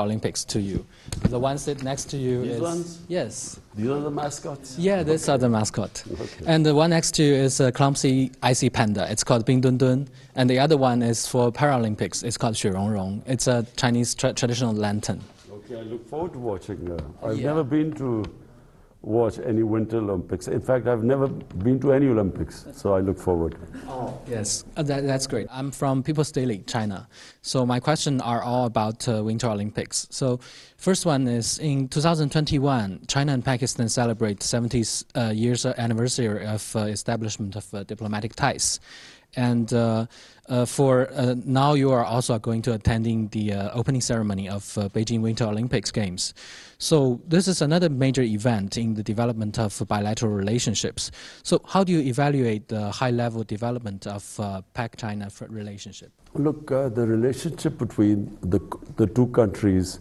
Olympics to you. The one sit next to you These is... ones? Yes. These are the mascots? Yeah, these are the mascot. Okay. And the one next to you is a clumsy icy panda. It's called Bing Dun Dun. And the other one is for Paralympics. It's called Xue Rong Rong. It's a Chinese traditional lantern. Okay, I look forward to watching. I've Yeah. never been to watch any Winter Olympics. In fact, I've never been to any Olympics, so I look forward. Oh, yes, that's great. I'm from People's Daily, China. So my questions are all about Winter Olympics. So first one is, in 2021, China and Pakistan celebrate 70th years anniversary of establishment of diplomatic ties. And for now, you are also going to attending the opening ceremony of Beijing Winter Olympics Games. So this is another major event in the development of bilateral relationships. So how do you evaluate the high-level development of PakChina relationship? Look, the relationship between the two countries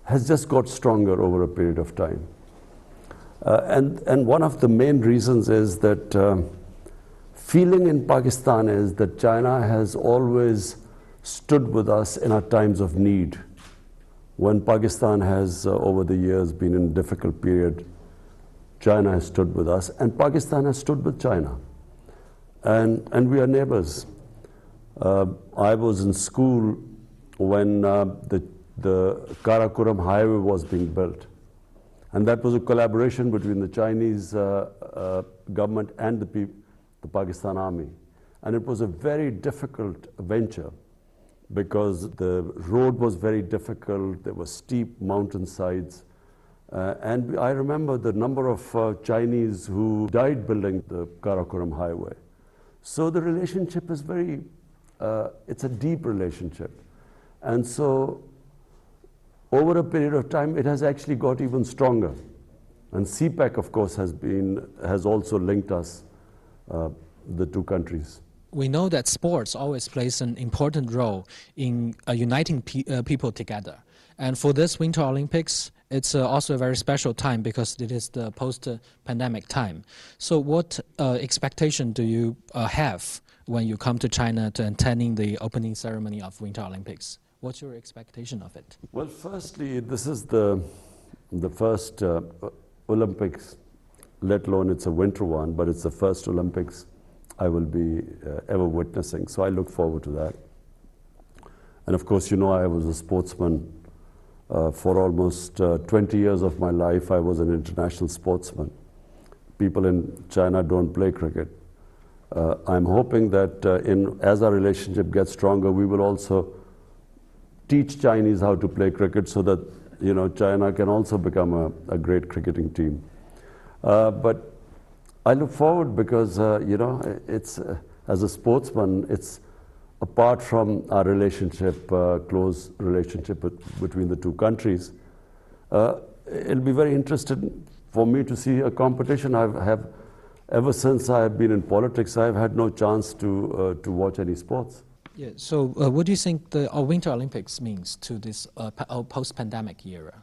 has just got stronger over a period of time. And one of the main reasons is that feeling in Pakistan is that China has always stood with us in our times of need. When Pakistan has, over the years, been in a difficult period, China has stood with us, and Pakistan has stood with China. And we are neighbors. I was in school when the Karakoram highway was being built. And that was a collaboration between the Chinese government and the Pakistan army. And it was a very difficult venture because the road was very difficult, there were steep mountainsides. And I remember the number of Chinese who died building the Karakoram highway. So the relationship is very, it's a deep relationship. And so over a period of time, it has actually got even stronger. And CPEC, of course, has also linked us, the two countries. We know that sports always plays an important role in uniting people together. And for this Winter Olympics, it's also a very special time because it is the post-pandemic time. So what expectation do you have when you come to China to attending the opening ceremony of Winter Olympics? What's your expectation of it? Well, firstly, this is the first Olympics, let alone it's a winter one, but it's the first Olympics I will be ever witnessing. So I look forward to that. And of course, you know, I was a sportsman for almost 20 years of my life. I was an international sportsman. People in China don't play cricket. I'm hoping that as our relationship gets stronger, we will also teach Chinese how to play cricket so that, you know, China can also become a great cricketing team. But I look forward because, you know, it's, as a sportsman, it's apart from our relationship, close relationship between the two countries, it'll be very interesting for me to see a competition. Ever since I have been in politics, I've had no chance to watch any sports. Yeah. So what do you think the Winter Olympics means to this post-pandemic era?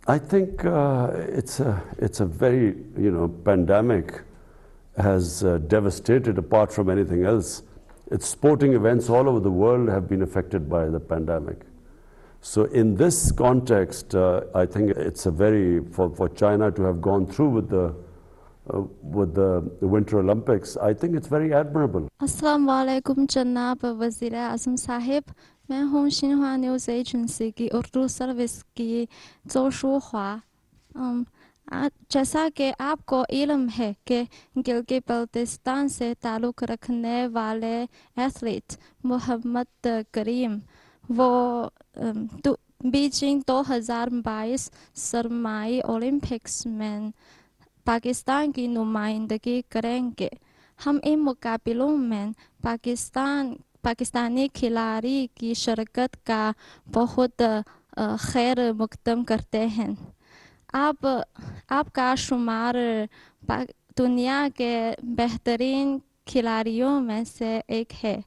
I think it's a very, you know, pandemic has devastated apart from anything else. It's sporting events all over the world have been affected by the pandemic. So in this context, I think it's a very, for China to have gone through with the Winter Olympics, I think it's very admirable. अस्सलाम वालेकुम जनाब वज़ीर आज़म साहिब, मैं हूँ Xinhua news agency की Urdu service की Joshua. जैसा कि आपको इल्म है कि गिलगित बल्तिस्तान से ताल्लुक़ रखने वाले एथलीट मोहम्मद करीम वो बीजिंग 2022 सरमाई ओलंपिक्स में पाकिस्तान की नुमाइंदगी करेंगे। हम इन मुकाबलों में पाकिस्तानी खिलाड़ी की शिरकत का बहुत खैर मकदम करते हैं। आपका शुमार दुनिया के बेहतरीन खिलाड़ियों में से एक है।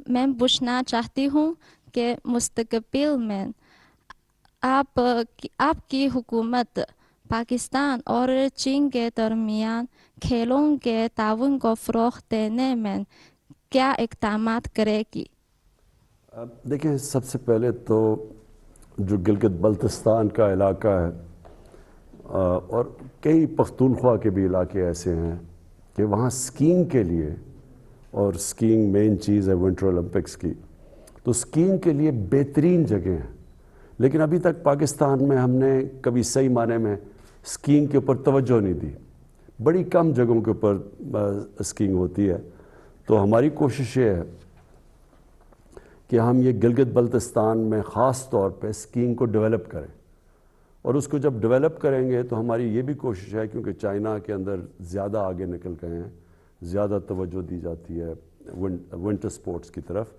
मैं पूछना चाहती हूँ कि मुस्तकबिल में आपकी हुकूमत पाकिस्तान और चीन के दरमियान खेलों के ताउन को फ़रोग़ देने में क्या इक़दामात करेगी? देखिए, सबसे पहले तो جو گلگت بلتستان کا علاقہ ہے اور کئی پختونخوا کے بھی علاقے ایسے ہیں کہ وہاں اسکینگ کے لیے، اور اسکینگ مین چیز ہے ونٹر اولمپکس کی، تو اسکینگ کے لیے بہترین جگہ ہیں. لیکن ابھی تک پاکستان میں ہم نے کبھی صحیح معنی میں اسکینگ کے اوپر توجہ نہیں دی. بڑی کم جگہوں کے اوپر اسکینگ ہوتی ہے. تو ہماری کوشش یہ ہے کہ ہم یہ گلگت بلتستان میں خاص طور پہ اسکینگ کو ڈیولپ کریں، اور اس کو جب ڈیولپ کریں گے تو ہماری یہ بھی کوشش ہے، کیونکہ چائنا کے اندر زیادہ آگے نکل گئے ہیں، زیادہ توجہ دی جاتی ہے ونٹر سپورٹس کی طرف،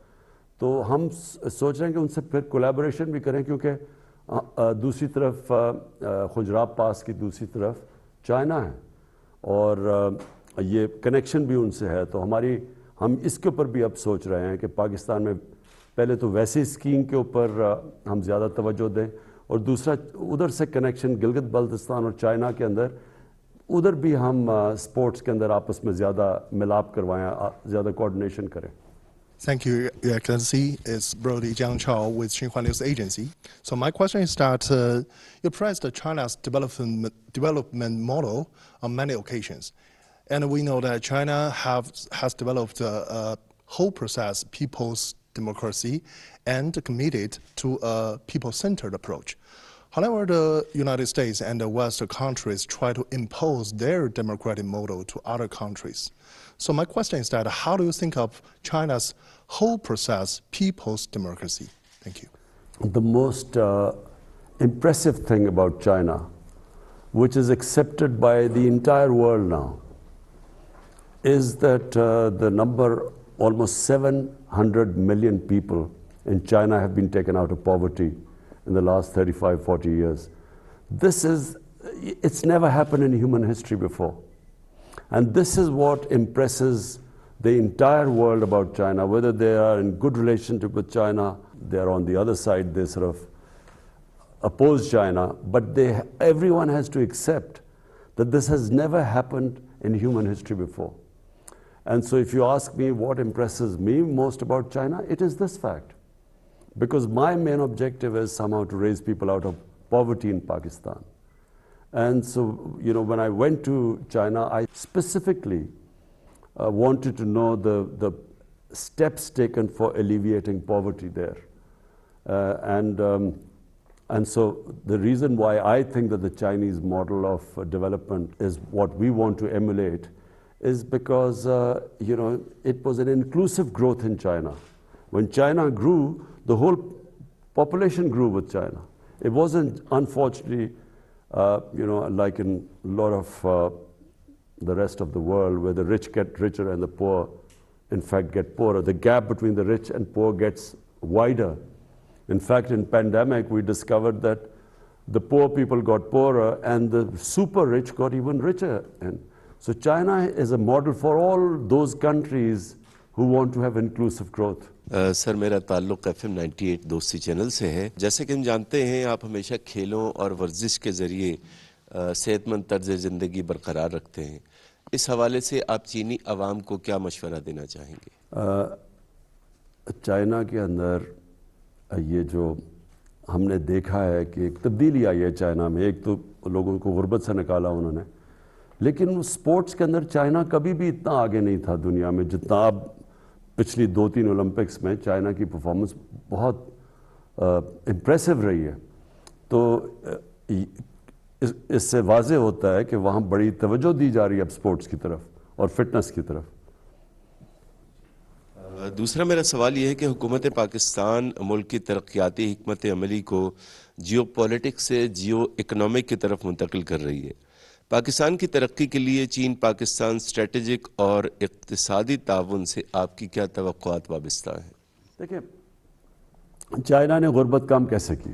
تو ہم سوچ رہے ہیں کہ ان سے پھر کولیبوریشن بھی کریں، کیونکہ دوسری طرف خجراب پاس کی دوسری طرف چائنا ہے اور یہ کنیکشن بھی ان سے ہے. تو ہم اس کے اوپر بھی اب سوچ رہے ہیں کہ پاکستان میں پہلے تو ویسے اسکینگ کے اوپر ہم زیادہ توجہ دیں، اور دوسرا ادھر سے کنیکشن گلگت بلتستان اور چائنا کے اندر، ادھر بھی ہم سپورٹس کے اندر آپس میں زیادہ ملاپ کروائیں، زیادہ کوآرڈینیشن کریں. Thank you, Your Excellency. It's Brody Jiang Chao with Xinhua News Agency. So my question is that you praised China's development model on many occasions. And we know that China has developed a whole process, people's democracy, and committed to a people-centered approach. However, the United States and the Western countries try to impose their democratic model to other countries. So my question is that how do you think of China's whole process, people's democracy? Thank you. The most impressive thing about China, which is accepted by the entire world now, is that the number, almost 700 million people in China have been taken out of poverty in the last 35, 40 years. It's never happened in human history before. And this is what impresses the entire world about China, whether they are in good relationship with China, they are on the other side, they sort of oppose China, but everyone has to accept that this has never happened in human history before. And so if you ask me what impresses me most about China, it is this fact. Because my main objective is somehow to raise people out of poverty in Pakistan. And so, when I went to China, I specifically wanted to know the steps taken for alleviating poverty there. And so the reason why I think that the Chinese model of development is what we want to emulate is because, it was an inclusive growth in China. When China grew, the whole population grew with China. It wasn't, unfortunately, like in a lot of the rest of the world, where the rich get richer and the poor, in fact, get poorer. The gap between the rich and poor gets wider. In fact, in pandemic, we discovered that the poor people got poorer and the super rich got even richer. And so China is a model for all those countries who want to have inclusive growth. سر میرا تعلق FM 98 دوستی channel سے ہے. جیسے کہ ہم جانتے ہیں آپ ہمیشہ کھیلوں اور ورزش کے ذریعے صحت مند طرز زندگی برقرار رکھتے ہیں. اس حوالے سے آپ چینی عوام کو کیا مشورہ دینا چاہیں گے؟ چائنا کے اندر یہ جو ہم نے دیکھا ہے کہ ایک تبدیلی آئی ہے چائنا میں. ایک تو لوگوں کو غربت سے نکالا انہوں نے، لیکن سپورٹس کے اندر چائنا کبھی بھی اتنا آگے نہیں تھا دنیا میں جتنا اب. پچھلی 2-3 اولمپکس میں چائنا کی پرفارمنس بہت امپریسو رہی ہے. تو اس سے واضح ہوتا ہے کہ وہاں بڑی توجہ دی جا رہی ہے اب سپورٹس کی طرف اور فٹنس کی طرف. دوسرا میرا سوال یہ ہے کہ حکومت پاکستان ملک کی ترقیاتی حکمت عملی کو جیو پولیٹکس سے جیو اکنامک کی طرف منتقل کر رہی ہے. پاکستان کی ترقی کے لیے چین پاکستان اسٹریٹجک اور اقتصادی تعاون سے آپ کی کیا توقعات وابستہ ہیں؟ دیکھیں، چائنا نے غربت کم کیسے کی؟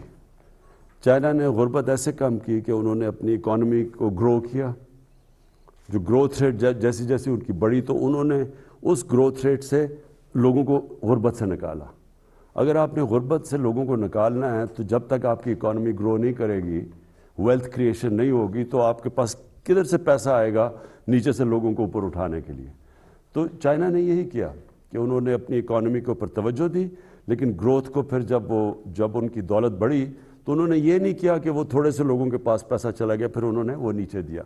چائنا نے غربت ایسے کم کی کہ انہوں نے اپنی اکانومی کو گرو کیا. جو گروتھ ریٹ جیسی جیسی ان کی بڑھی، تو انہوں نے اس گروتھ ریٹ سے لوگوں کو غربت سے نکالا. اگر آپ نے غربت سے لوگوں کو نکالنا ہے تو جب تک آپ کی اکانومی گرو نہیں کرے گی، ویلتھ کریشن نہیں ہوگی، تو آپ کے پاس کدھر سے پیسہ آئے گا نیچے سے لوگوں کو اوپر اٹھانے کے لیے؟ تو چائنا نے یہی کیا کہ انہوں نے اپنی اکانومی کے اوپر توجہ دی، لیکن گروتھ کو پھر جب ان کی دولت بڑھی तो उन्होंने ये नहीं किया कि वो थोड़े से लोगों के पास पैसा चला गया फिर उन्होंने वो नीचे दिया।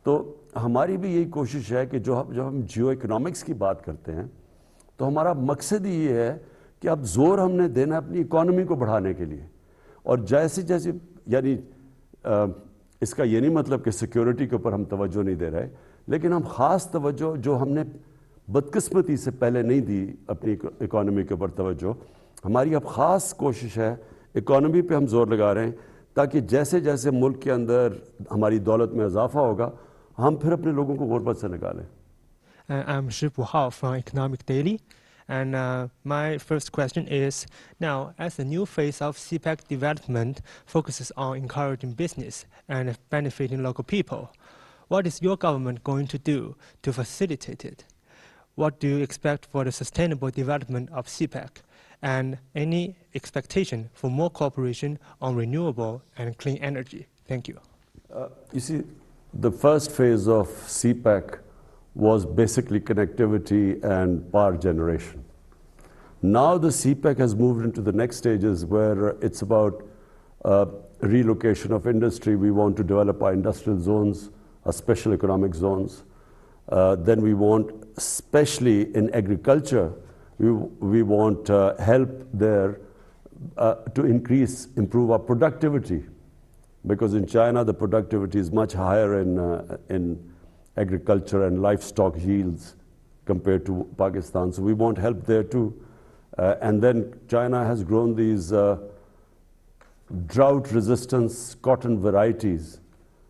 तो हमारी भी यही कोशिश है कि जब हम जियो इकोनॉमिक्स की बात करते हैं तो हमारा मकसद ही ये है कि अब जोर हमने देना है अपनी इकोनॉमी को बढ़ाने के लिए। और जैसे जैसे यानी इसका ये नहीं मतलब कि सिक्योरिटी के ऊपर हम तवज्जो नहीं दे रहे, लेकिन हम ख़ास तवज्जो जो हमने बदकिस्मती से पहले नहीं दी अपनी इकोनॉमी के ऊपर तवज्जो, हमारी अब ख़ास कोशिश है इकोनॉमी पे हम जोर लगा रहे हैं ताकि जैसे जैसे मुल्क के अंदर हमारी दौलत में इजाफा होगा हम फिर अपने लोगों को गुर्बत से निकालें। I'm Shifu Hao from Economic Daily. And my first question is, now as the new phase of CPEC development focuses on encouraging business and benefiting local people, what is your government going to do to facilitate it? What do you expect for the sustainable development of CPEC? And any expectation for more cooperation on renewable and clean energy? Thank you. You see, the first phase of CPEC was basically connectivity and power generation. Now the CPEC has moved into the next stages where it's about relocation of industry. We want to develop our industrial zones, our special economic zones. Then we want, especially in agriculture, we want help there to improve our productivity. Because in China, the productivity is much higher in agriculture and livestock yields compared to Pakistan. So we want help there too. And then China has grown these drought-resistant cotton varieties,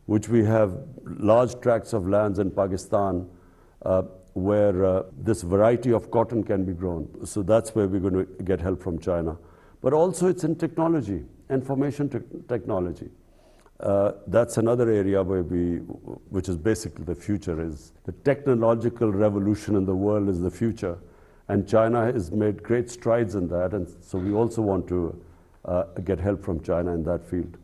which we have large tracts of lands in Pakistan where this variety of cotton can be grown. So that's where we're going to get help from China. But also it's in technology, information technology. That's another area where which is basically the future, is the technological revolution in the world is the future. And China has made great strides in that. And so we also want to get help from China in that field.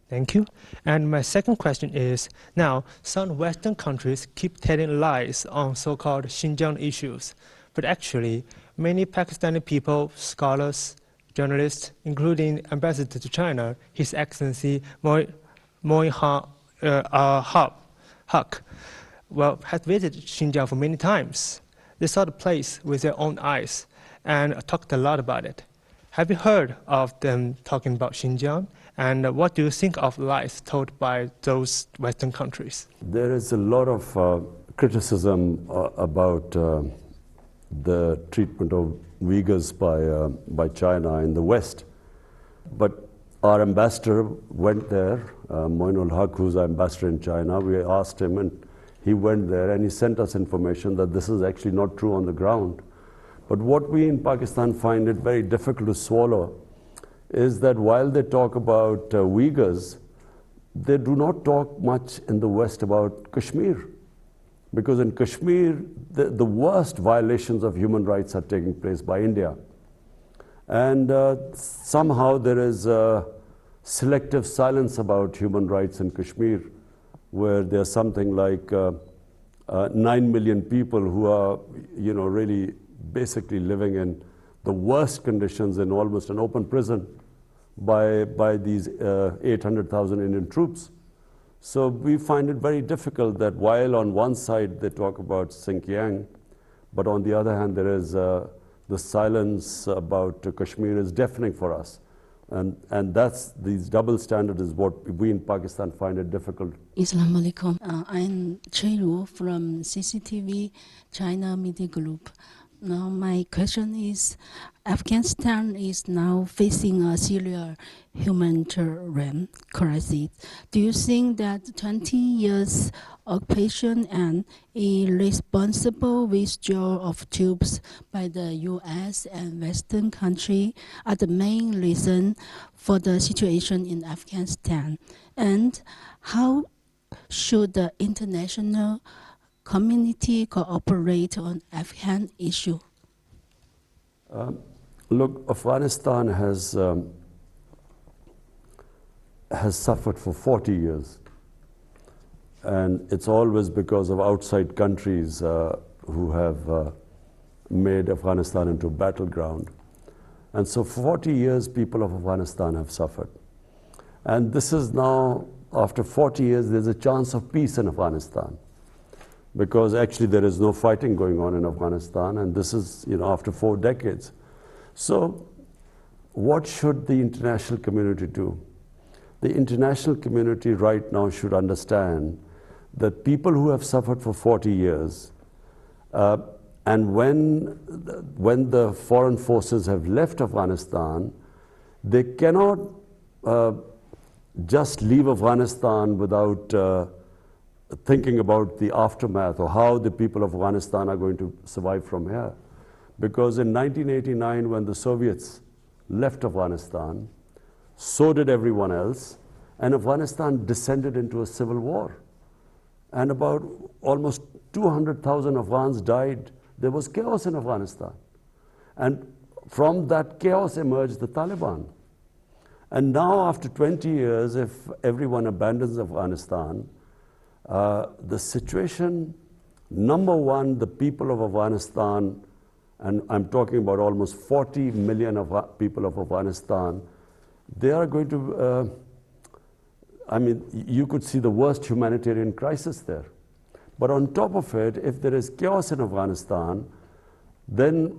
Thank you. And my second question is, now some Western countries keep telling lies on so-called Xinjiang issues. But actually, many Pakistani people, scholars, journalists, including Ambassador to China, His Excellency Moy Haq, has visited Xinjiang for many times. They saw the place with their own eyes and talked a lot about it. Have you heard of them talking about Xinjiang? And what do you think of lies told by those Western countries? There is a lot of criticism about the treatment of Uyghurs by China in the West. But our ambassador went there, Moinul Haq, who's our ambassador in China. We asked him and he went there and he sent us information that this is actually not true on the ground. But what we in Pakistan find it very difficult to swallow is that while they talk about Uyghurs, they do not talk much in the West about Kashmir. Because in Kashmir, the worst violations of human rights are taking place by India. And somehow there is selective silence about human rights in Kashmir, where there's something like 9 million people who are, really basically living in the worst conditions in almost an open prison by these 800,000 Indian troops. So we find it very difficult that while on one side they talk about Xinjiang, but on the other hand there is the silence about Kashmir is deafening for us. And that's these double standards is what we in Pakistan find it difficult. Assalamu alaikum. I'm Chairu from CCTV China Media Group. Now my question is, Afghanistan is now facing a serious humanitarian crisis. Do you think that 20 years occupation and irresponsible withdrawal of troops by the US and Western countries are the main reason for the situation in Afghanistan? And how should the international community cooperate on Afghan issue? Look, Afghanistan has suffered for 40 years. And it's always because of outside countries who have made Afghanistan into a battleground. And so for 40 years, people of Afghanistan have suffered. And this is now, after 40 years, there's a chance of peace in Afghanistan. Because actually there is no fighting going on in Afghanistan, and this is, after 4 decades. So what should the international community do? The international community right now should understand that people who have suffered for 40 years, and when the foreign forces have left Afghanistan, they cannot just leave Afghanistan without thinking about the aftermath or how the people of Afghanistan are going to survive from here. Because in 1989, when the Soviets left Afghanistan, so did everyone else, and Afghanistan descended into a civil war. And about almost 200,000 Afghans died. There was chaos in Afghanistan. And from that chaos emerged the Taliban. And now, after 20 years, if everyone abandons Afghanistan, the situation, number one, the people of Afghanistan, and I'm talking about almost 40 million people of Afghanistan, they are going to, you could see the worst humanitarian crisis there. But on top of it, if there is chaos in Afghanistan, then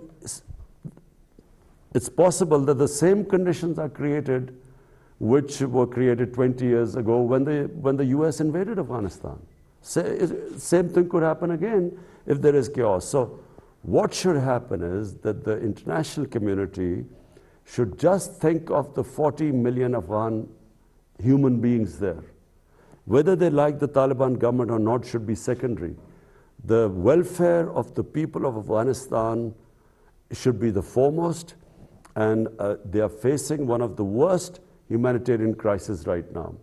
it's possible that the same conditions are created which were created 20 years ago when the US invaded Afghanistan. Same thing could happen again if there is chaos. So what should happen is that the international community should just think of the 40 million Afghan human beings there. Whether they like the Taliban government or not should be secondary. The welfare of the people of Afghanistan should be the foremost, and they are facing one of the worst humanitarian crises right now.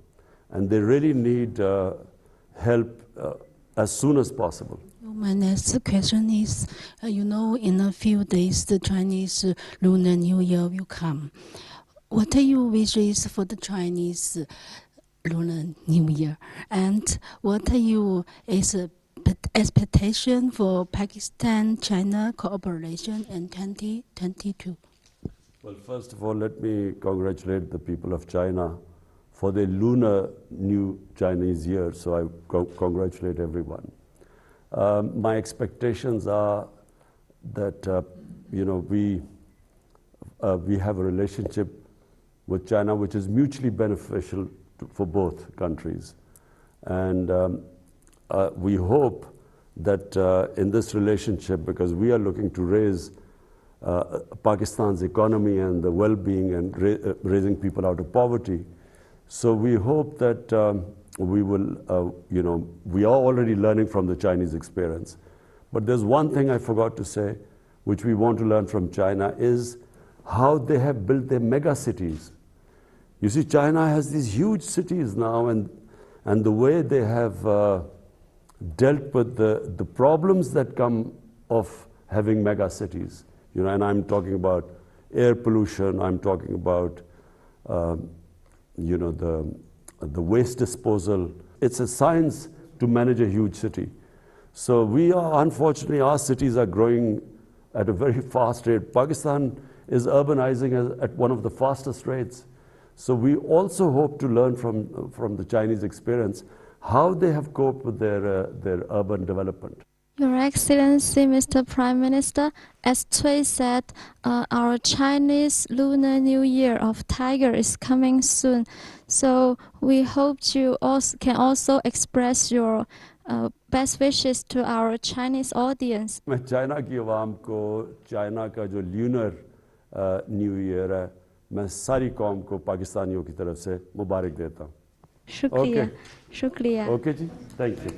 And they really need help as soon as possible. My next question is, in a few days, the Chinese Lunar New Year will come. What are your wishes for the Chinese Lunar New Year? And what are your expectations for Pakistan-China cooperation in 2022? Well, first of all, let me congratulate the people of China for their Lunar New Chinese Year. So I congratulate everyone. My expectations are that we have a relationship with China which is mutually beneficial for both countries, and we hope that in this relationship, because we are looking to raise Pakistan's economy and the well-being and raising people out of poverty, so we hope that we will, we are already learning from the Chinese experience. But there's one thing I forgot to say, which we want to learn from China, is how they have built their mega cities. You see, China has these huge cities now, and the way they have dealt with the problems that come of having mega cities. And I'm talking about air pollution, I'm talking about, the waste disposal. It's a science to manage a huge city. So unfortunately, our cities are growing at a very fast rate. Pakistan is urbanizing at one of the fastest rates. So we also hope to learn from the Chinese experience how they have coped with their urban development. Your Excellency, Mr. Prime Minister, as Cui said, our Chinese Lunar New Year of Tiger is coming soon. So we hope you can also express your best wishes to our Chinese audience. मैं China की आवाम को China का जो lunar new year है, मैं सारी कौम को पाकिस्तानियों की तरफ से मुबारक देता हूँ. शुक्रिया. शुक्रिया. Okay ji, thank you.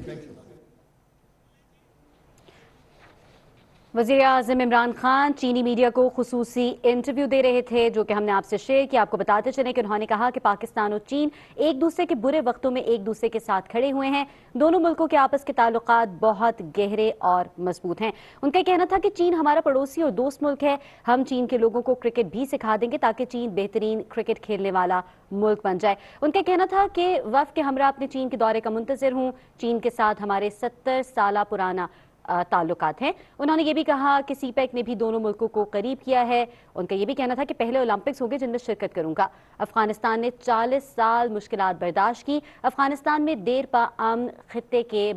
वज़ीर-ए-आज़म इमरान खान चीनी मीडिया को खुसूसी इंटरव्यू दे रहे थे, जो कि हमने आपसे शेयर किया. आपको बताते चलें कि उन्होंने कहा कि पाकिस्तान और चीन एक दूसरे के बुरे वक्तों में एक दूसरे के साथ खड़े हुए हैं. दोनों मुल्कों के आपस के ताल्लुकात बहुत गहरे और मजबूत हैं. उनका कहना था कि चीन हमारा पड़ोसी और दोस्त मुल्क है. हम चीन के लोगों को क्रिकेट भी सिखा देंगे ताकि चीन बेहतरीन क्रिकेट खेलने वाला मुल्क बन जाए. उनका कहना था कि वफ़द के हमरा अपने चीन के दौरे का मुंतज़िर हूँ. चीन के साथ हमारे 70 साल पुराना تعلقات ہیں. انہوں نے یہ بھی کہا کہ سی پیک نے بھی دونوں ملکوں کو قریب کیا ہے. ان کا یہ بھی کہنا تھا کہ پہلے اولمپکس ہوں گے جن میں شرکت کروں گا. افغانستان نے 40 سال مشکلات برداشت کی. افغانستان میں دیر پا امن خطے کے